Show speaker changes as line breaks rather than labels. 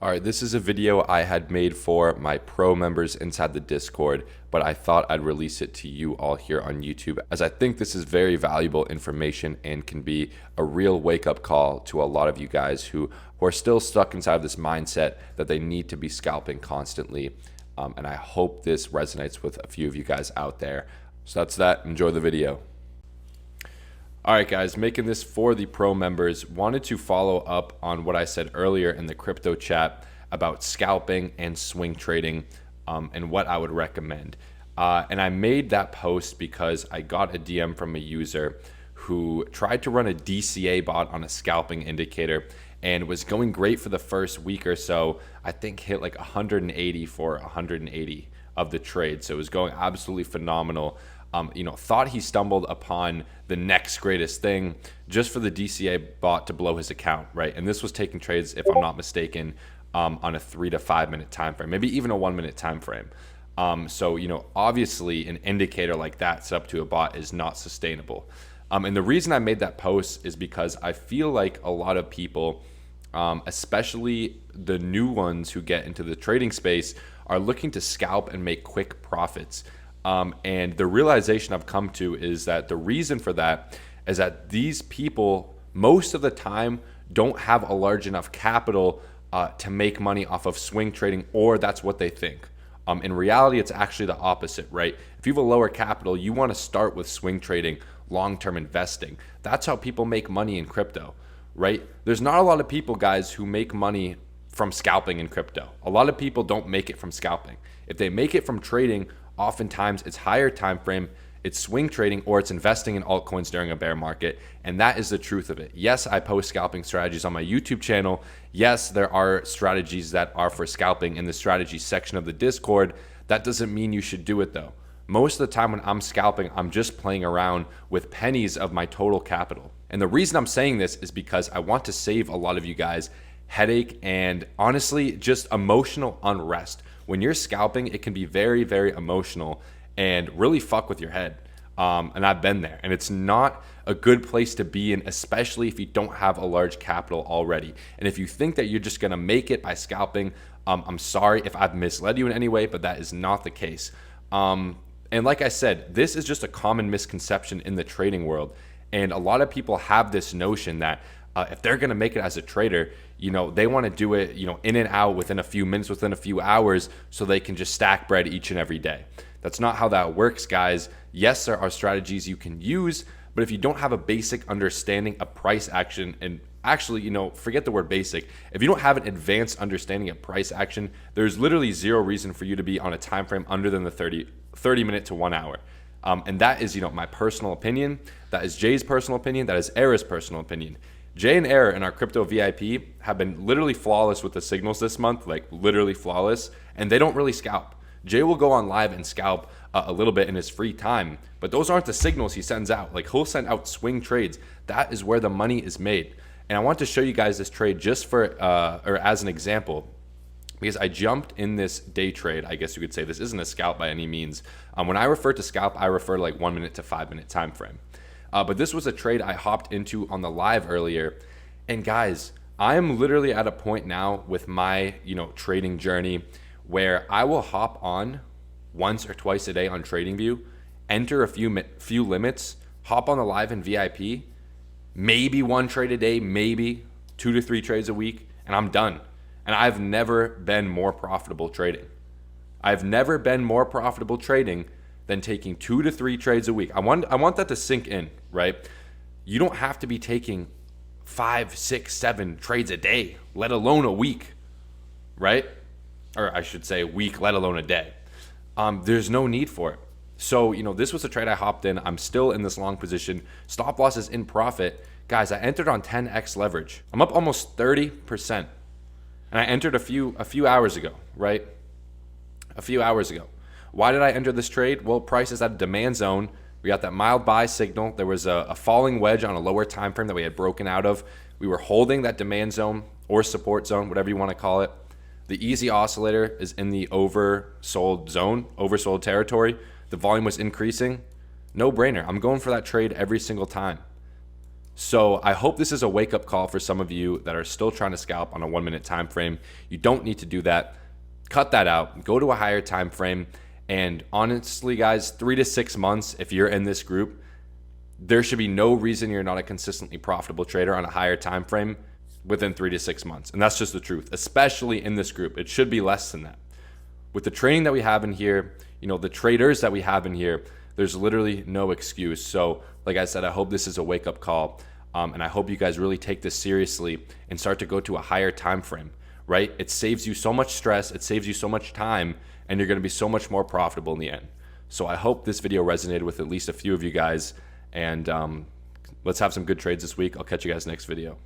All right, this is a video I had made for my pro members inside the Discord, but I thought I'd release it to you all here on YouTube as I think this is very valuable information and can be a real wake-up call to a lot of you guys who are still stuck inside this mindset that they need to be scalping constantly. And I hope this resonates with a few of you guys out there. So that's that. Enjoy the video. All right, guys, making this for the pro members. Wanted to follow up on what I said earlier in the crypto chat about scalping and swing trading and what I would recommend. And I made that post because I got a DM from a user who tried to run a DCA bot on a scalping indicator and was going great for the first week or so. I think hit like 180 for 180 of the trade. So it was going absolutely phenomenal. Thought he stumbled upon the next greatest thing just for the DCA bot to blow his account, right? And this was taking trades, if I'm not mistaken, on a 3 to 5 minute time frame, maybe even a 1 minute time frame. Obviously an indicator like that set up to a bot is not sustainable. And the reason I made that post is because I feel like a lot of people, especially the new ones who get into the trading space, are looking to scalp and make quick profits. And the realization I've come to is that the reason for that is that these people most of the time don't have a large enough capital to make money off of swing trading, or that's what they think. In reality, it's actually the opposite, right? If you have a lower capital, you want to start with swing trading, long-term investing. That's how people make money in crypto, right? There's not a lot of people, guys, who make money from scalping in crypto. A lot of people don't make it from scalping. If they make it from trading, oftentimes it's higher time frame, it's swing trading, or it's investing in altcoins during a bear market. And that is the truth of it. Yes, I post scalping strategies on my YouTube channel. Yes, there are strategies that are for scalping in the strategy section of the Discord. That doesn't mean you should do it though. Most of the time when I'm scalping, I'm just playing around with pennies of my total capital. And the reason I'm saying this is because I want to save a lot of you guys headache and honestly just emotional unrest. When you're scalping, it can be very, very emotional and really fuck with your head. And I've been there. And it's not a good place to be in, especially if you don't have a large capital already. And if you think that you're just going to make it by scalping, I'm sorry if I've misled you in any way, but that is not the case. And like I said, this is just a common misconception in the trading world. And a lot of people have this notion that if they're going to make it as a trader, they want to do it, in and out within a few minutes, within a few hours, so they can just stack bread each and every day. That's not how that works, guys. Yes, there are strategies you can use, but if you don't have a basic understanding of price action, and actually, forget the word basic. If you don't have an advanced understanding of price action, there's literally zero reason for you to be on a time frame under than the 30 minute to 1 hour. And that is, my personal opinion. That is Jay's personal opinion. That is Era's personal opinion. Jay and Era in our crypto VIP have been literally flawless with the signals this month, like literally flawless, and they don't really scalp. Jay will go on live and scalp a little bit in his free time, but those aren't the signals he sends out. Like, he'll send out swing trades. That is where the money is made. And I want to show you guys this trade just for, or as an example, because I jumped in this day trade. I guess you could say this isn't a scalp by any means. When I refer to scalp, I refer to like 1 minute to 5 minute time frame. But this was a trade I hopped into on the live earlier. And guys, I am literally at a point now with my, trading journey where I will hop on once or twice a day on TradingView, enter a few limits, hop on the live in VIP, maybe one trade a day, maybe 2 to 3 trades a week, and I'm done. And I've never been more profitable trading. I've never been more profitable trading than taking 2 to 3 trades a week. I want that to sink in, right? You don't have to be taking 5, 6, 7 trades a day, let alone a week, right? Or I should say a week, let alone a day. There's no need for it. So, this was a trade I hopped in. I'm still in this long position. Stop loss is in profit. Guys, I entered on 10x leverage. I'm up almost 30%. And I entered a few hours ago, right? A few hours ago. Why did I enter this trade? Well, price is at a demand zone. We got that mild buy signal. There was a falling wedge on a lower time frame that we had broken out of. We were holding that demand zone or support zone, whatever you want to call it. The easy oscillator is in the oversold zone, oversold territory. The volume was increasing. No brainer. I'm going for that trade every single time. So I hope this is a wake-up call for some of you that are still trying to scalp on a 1-minute time frame. You don't need to do that. Cut that out. Go to a higher time frame. And honestly, guys, 3 to 6 months, if you're in this group, there should be no reason you're not a consistently profitable trader on a higher time frame within 3 to 6 months. And that's just the truth, especially in this group. It should be less than that. With the training that we have in here, the traders that we have in here, there's literally no excuse. So like I said, I hope this is a wake-up call. And I hope you guys really take this seriously and start to go to a higher time frame, right? It saves you so much stress. It saves you so much time, and you're going to be so much more profitable in the end. So I hope this video resonated with at least a few of you guys. And let's have some good trades this week. I'll catch you guys next video.